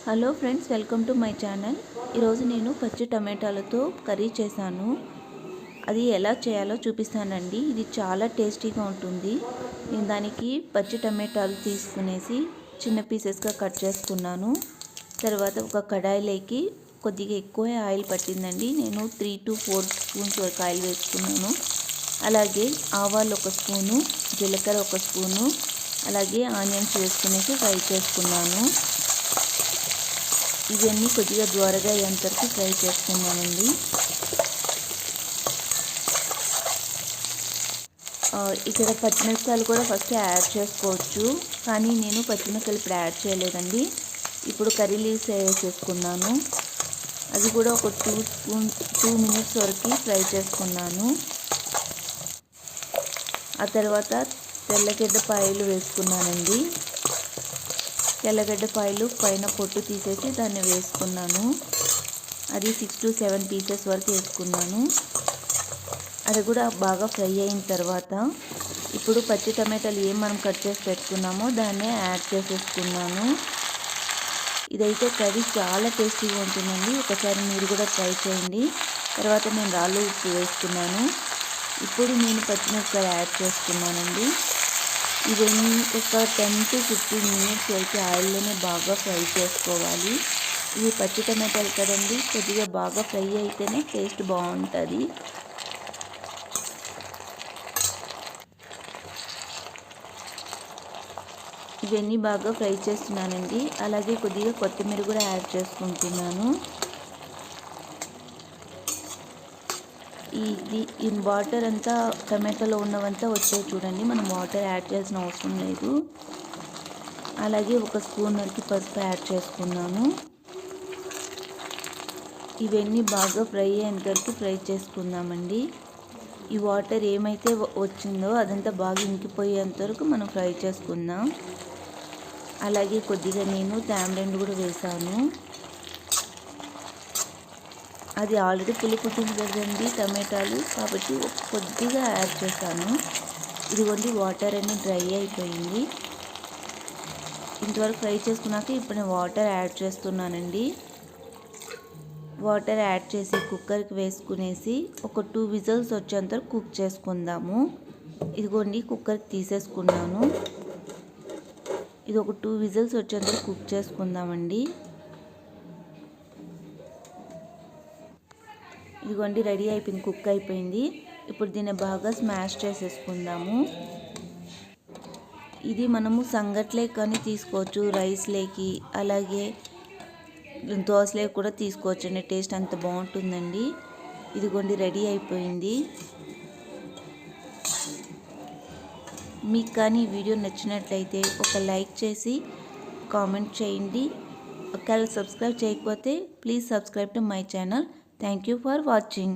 Hello friends, welcome to my channel. ఈరోజు నేను పచ్చి టమాటాలతో కర్రీ చేశాను. అది ఎలా చేయాలో చూపిస్తానండి. ఇది చాలా టేస్టీగా ఉంటుంది. నేను దానికి పచ్చి టమాటాలు తీసుకునేసి చిన్న పీసెస్గా కట్ చేసుకున్నాను. తర్వాత ఒక కడాయిలోకి కొద్దిగా ఎక్కువ ఆయిల్ పట్టిందండి. నేను 3 to 4 స్పూన్స్ వరకు ఆయిల్ వేసుకున్నాను. అలాగే ఆవాలు 1 స్పూను, జీలకర్ర 1 స్పూను, అలాగే ఆనియన్స్ వేసుకునేసి ఫ్రై చేసుకున్నాను. ఇవన్నీ కొద్దిగా ద్వారగా అయ్యేంత వరకు ఫ్రై చేసుకున్నానండి. ఇక్కడ పచ్చిమిరపకాయలు కూడా ఫస్ట్ యాడ్ చేసుకోవచ్చు, కానీ నేను పచ్చిమిరపకాయలు ఇప్పుడు యాడ్ చేయలేదండి. ఇప్పుడు కర్రీ లీవ్స్ వేసేసుకున్నాను. అది కూడా ఒక 2 మినిట్స్ వరకు ఫ్రై చేసుకున్నాను. ఆ తర్వాత తెల్లగడ్డపాయలు వేసుకున్నానండి. తెల్లగడ్డపాయలు పైన పొట్టు తీసేసి దాన్ని వేసుకున్నాను. అది 6 to 7 పీసెస్ వరకు వేసుకున్నాను. అది కూడా బాగా ఫ్రై అయిన తర్వాత ఇప్పుడు పచ్చి టమాటాలు మనం కట్ చేసి పెట్టుకున్నామో దాన్ని యాడ్ చేసేసుకున్నాను. ఇదైతే కర్రీ చాలా టేస్టీగా ఉంటుందండి. ఒకసారి మీరు కూడా ట్రై చేయండి. తర్వాత నేను రాళ్ళు ఉప్పు వేసుకున్నాను. ఇప్పుడు నేను పచ్చిమిరపకాయలు యాడ్ చేసుకున్నానండి. ఇవన్నీ ఒక 10 to 15 మినిట్స్ అయితే ఆయిల్లోనే బాగా ఫ్రై చేసుకోవాలి. ఇవి పచ్చి టమాటాలు కదండి, కొద్దిగా బాగా ఫ్రై అయితేనే టేస్ట్ బాగుంటుంది. ఇవన్నీ బాగా ఫ్రై చేస్తున్నానండి. అలాగే కొద్దిగా కొత్తిమీర కూడా యాడ్ చేసుకుంటున్నాను. ఈ వాటర్ అంతా టమాటాలో ఉన్నవంతా వచ్చాయి చూడండి. మనం వాటర్ యాడ్ చేయాల్సిన అవసరం లేదు. అలాగే 1 స్పూన్ వరకు పసుపు యాడ్ చేసుకున్నాను. ఇవన్నీ బాగా ఫ్రై అయ్యేంత వరకు ఫ్రై చేసుకుందామండి. ఈ వాటర్ ఏమైతే వచ్చిందో అదంతా బాగా ఇంకిపోయేంత వరకు మనం ఫ్రై చేసుకుందాం. అలాగే కొద్దిగా నేను తామరెండు కూడా వేసాను. అది ఆల్రెడీ పులుపు ఉంటుంది కదండి టమాటాలు, కాబట్టి కొద్దిగా యాడ్ చేశాను. ఇదిగోండి వాటర్ అన్నీ డ్రై అయిపోయింది. ఇంతవరకు ఫ్రై చేసుకున్నాక ఇప్పుడు నేను వాటర్ యాడ్ చేస్తున్నానండి. వాటర్ యాడ్ చేసి కుక్కర్కి వేసుకునేసి ఒక 2 విజిల్స్ వచ్చేంత వరకు కుక్ చేసుకుందాము. ఇదిగోండి కుక్కర్కి తీసేసుకున్నాను. ఇది ఒక 2 విజిల్స్ వచ్చేంత వరకు కుక్ చేసుకుందామండి. ఇదిగోండి రెడీ అయిపోయింది, కుక్ అయిపోయింది. ఇప్పుడు దీన్ని బాగా స్మాష్ చేసేసుకుందాము. ఇది మనము సంగట్లేకి కానీ తీసుకోవచ్చు, రైస్లేకి, అలాగే దోశలేకి కూడా తీసుకోవచ్చు అండి. టేస్ట్ అంత బాగుంటుందండి. ఇదిగోండి రెడీ అయిపోయింది. మీకు కానీ ఈ వీడియో నచ్చినట్లయితే ఒక లైక్ చేసి కామెంట్ చేయండి. ఒకవేళ సబ్స్క్రైబ్ చేయకపోతే please subscribe to my channel. Thank you for watching.